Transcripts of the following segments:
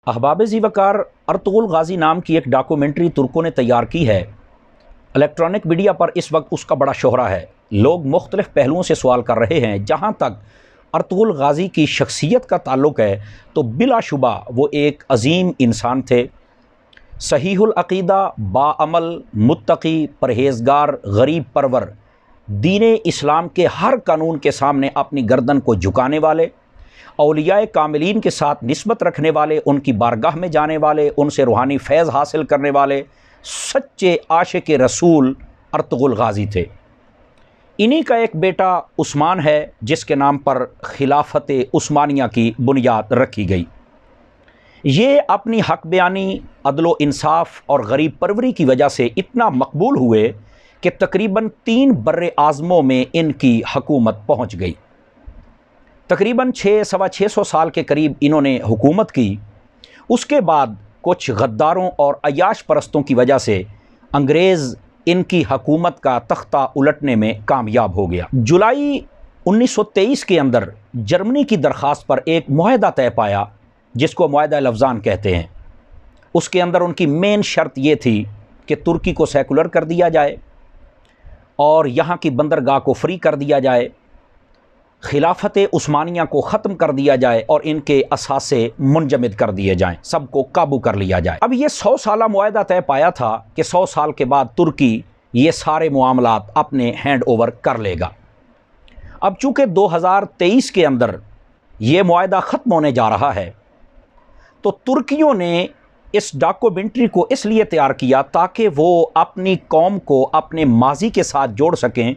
احباب ذی وقار Ertugrul Ghazi نام کی ایک ڈاکومنٹری ترکوں نے تیار کی ہے۔ الیکٹرانک میڈیا پر اس وقت اس کا بڑا شہرہ ہے۔ لوگ مختلف پہلوؤں سے سوال کر رہے ہیں۔ جہاں تک ارطغرل غازی کی شخصیت کا تعلق ہے تو بلا شبہ وہ ایک عظیم انسان تھے، صحیح العقیدہ، باعمل، متقی، پرہیزگار، غریب پرور، دین اسلام کے ہر قانون کے سامنے اپنی گردن کو جھکانے والے، اولیاء کاملین کے ساتھ نسبت رکھنے والے، ان کی بارگاہ میں جانے والے، ان سے روحانی فیض حاصل کرنے والے سچے عاشق رسول ارطغرل غازی تھے۔ انہی کا ایک بیٹا عثمان ہے جس کے نام پر خلافت عثمانیہ کی بنیاد رکھی گئی۔ یہ اپنی حق بیانی، عدل و انصاف اور غریب پروری کی وجہ سے اتنا مقبول ہوئے کہ تقریباً 3 بر اعظموں میں ان کی حکومت پہنچ گئی۔ تقریباً 600 سال کے قریب انہوں نے حکومت کی۔ اس کے بعد کچھ غداروں اور عیاش پرستوں کی وجہ سے انگریز ان کی حکومت کا تختہ الٹنے میں کامیاب ہو گیا۔ جولائی 1923 کے اندر جرمنی کی درخواست پر ایک معاہدہ طے پایا جس کو معاہدہ لوزان کہتے ہیں۔ اس کے اندر ان کی مین شرط یہ تھی کہ ترکی کو سیکولر کر دیا جائے اور یہاں کی بندرگاہ کو فری کر دیا جائے، خلافت عثمانیہ کو ختم کر دیا جائے اور ان کے اثاثے منجمد کر دیے جائیں، سب کو قابو کر لیا جائے۔ اب یہ 100 سالہ معاہدہ طے پایا تھا کہ 100 سال کے بعد ترکی یہ سارے معاملات اپنے ہینڈ اوور کر لے گا۔ اب چونکہ 2023 کے اندر یہ معاہدہ ختم ہونے جا رہا ہے تو ترکیوں نے اس ڈاکومنٹری کو اس لیے تیار کیا تاکہ وہ اپنی قوم کو اپنے ماضی کے ساتھ جوڑ سکیں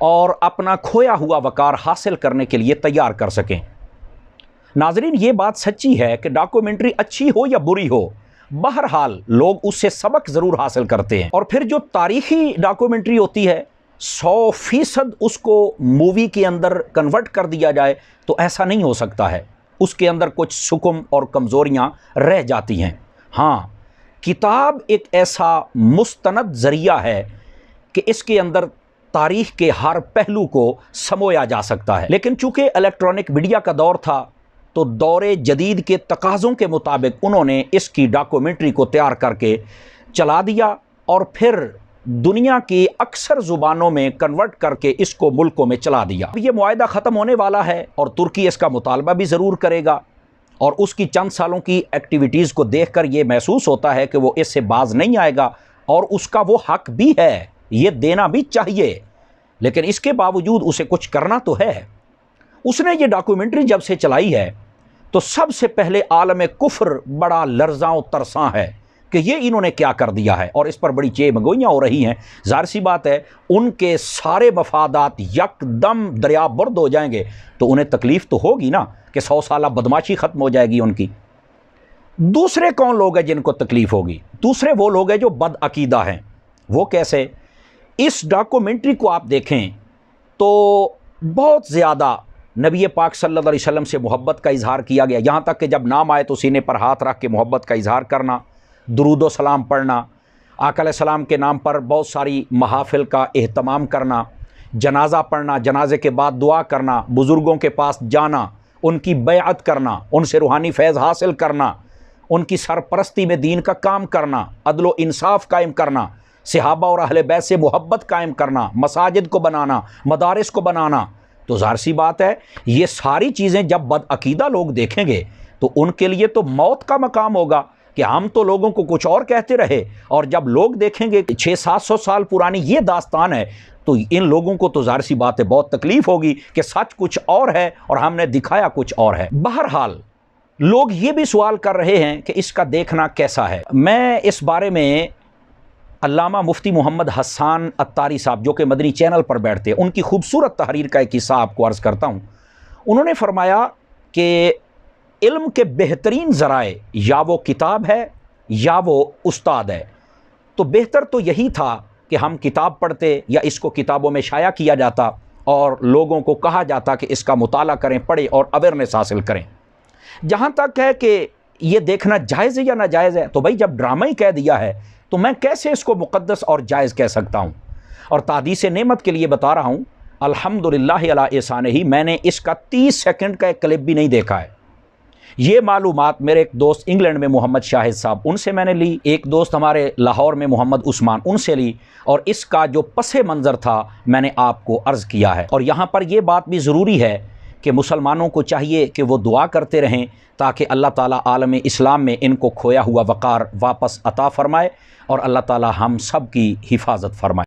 اور اپنا کھویا ہوا وقار حاصل کرنے کے لیے تیار کر سکیں۔ ناظرین، یہ بات سچی ہے کہ ڈاکومنٹری اچھی ہو یا بری ہو، بہرحال لوگ اس سے سبق ضرور حاصل کرتے ہیں۔ اور پھر جو تاریخی ڈاکومنٹری ہوتی ہے 100% اس کو مووی کے اندر کنورٹ کر دیا جائے تو ایسا نہیں ہو سکتا ہے، اس کے اندر کچھ سکم اور کمزوریاں رہ جاتی ہیں۔ ہاں، کتاب ایک ایسا مستند ذریعہ ہے کہ اس کے اندر تاریخ کے ہر پہلو کو سمویا جا سکتا ہے، لیکن چونکہ الیکٹرانک میڈیا کا دور تھا تو دور جدید کے تقاضوں کے مطابق انہوں نے اس کی ڈاکومنٹری کو تیار کر کے چلا دیا اور پھر دنیا کی اکثر زبانوں میں کنورٹ کر کے اس کو ملکوں میں چلا دیا۔ اب یہ معاہدہ ختم ہونے والا ہے اور ترکی اس کا مطالبہ بھی ضرور کرے گا، اور اس کی چند سالوں کی ایکٹیویٹیز کو دیکھ کر یہ محسوس ہوتا ہے کہ وہ اس سے باز نہیں آئے گا، اور اس کا وہ حق بھی ہے، یہ دینا بھی چاہیے، لیکن اس کے باوجود اسے کچھ کرنا تو ہے۔ اس نے یہ ڈاکومنٹری جب سے چلائی ہے تو سب سے پہلے عالم کفر بڑا لرزاں و ترساں ہے کہ یہ انہوں نے کیا کر دیا ہے، اور اس پر بڑی چیہ مگوئیاں ہو رہی ہیں۔ ظاہر سی بات ہے ان کے سارے مفادات یک دم دریا برد ہو جائیں گے تو انہیں تکلیف تو ہوگی نا کہ 100 سالہ بدماشی ختم ہو جائے گی ان کی۔ دوسرے کون لوگ ہیں جن کو تکلیف ہوگی؟ دوسرے وہ لوگ ہیں جو بد عقیدہ ہیں۔ وہ کیسے؟ اس ڈاکومنٹری کو آپ دیکھیں تو بہت زیادہ نبی پاک صلی اللہ علیہ وسلم سے محبت کا اظہار کیا گیا، یہاں تک کہ جب نام آئے تو سینے پر ہاتھ رکھ کے محبت کا اظہار کرنا، درود و سلام پڑھنا، آقا علیہ السلام کے نام پر بہت ساری محافل کا اہتمام کرنا، جنازہ پڑھنا، جنازے کے بعد دعا کرنا، بزرگوں کے پاس جانا، ان کی بیعت کرنا، ان سے روحانی فیض حاصل کرنا، ان کی سرپرستی میں دین کا کام کرنا، عدل و انصاف قائم کرنا، صحابہ اور اہل بیت سے محبت قائم کرنا، مساجد کو بنانا، مدارس کو بنانا۔ تو ظاہر سی بات ہے یہ ساری چیزیں جب بد عقیدہ لوگ دیکھیں گے تو ان کے لیے تو موت کا مقام ہوگا کہ ہم تو لوگوں کو کچھ اور کہتے رہے، اور جب لوگ دیکھیں گے 600-700 سال پرانی یہ داستان ہے تو ان لوگوں کو تو ظاہر سی بات ہے بہت تکلیف ہوگی کہ سچ کچھ اور ہے اور ہم نے دکھایا کچھ اور ہے۔ بہرحال لوگ یہ بھی سوال کر رہے ہیں کہ اس کا دیکھنا کیسا ہے۔ میں اس بارے میں علامہ مفتی محمد حسان عطاری صاحب جو کہ مدنی چینل پر بیٹھتے ہیں ان کی خوبصورت تحریر کا ایک حصہ آپ کو عرض کرتا ہوں۔ انہوں نے فرمایا کہ علم کے بہترین ذرائع یا وہ کتاب ہے یا وہ استاد ہے، تو بہتر تو یہی تھا کہ ہم کتاب پڑھتے یا اس کو کتابوں میں شائع کیا جاتا اور لوگوں کو کہا جاتا کہ اس کا مطالعہ کریں، پڑھیں اور اویئرنیس حاصل کریں۔ جہاں تک ہے کہ یہ دیکھنا جائز ہے یا ناجائز ہے، تو بھائی جب ڈرامہ ہی کہہ دیا ہے تو میں کیسے اس کو مقدس اور جائز کہہ سکتا ہوں؟ اور تحدیث نعمت کے لیے بتا رہا ہوں، الحمدللہ علی احسانہ، میں نے اس کا 30 سیکنڈ کا ایک کلپ بھی نہیں دیکھا ہے۔ یہ معلومات میرے ایک دوست انگلینڈ میں محمد شاہد صاحب ان سے میں نے لی، ایک دوست ہمارے لاہور میں محمد عثمان ان سے لی، اور اس کا جو پس منظر تھا میں نے آپ کو عرض کیا ہے۔ اور یہاں پر یہ بات بھی ضروری ہے کہ مسلمانوں کو چاہیے کہ وہ دعا کرتے رہیں تاکہ اللہ تعالیٰ عالم اسلام میں ان کو کھویا ہوا وقار واپس عطا فرمائے اور اللہ تعالیٰ ہم سب کی حفاظت فرمائے۔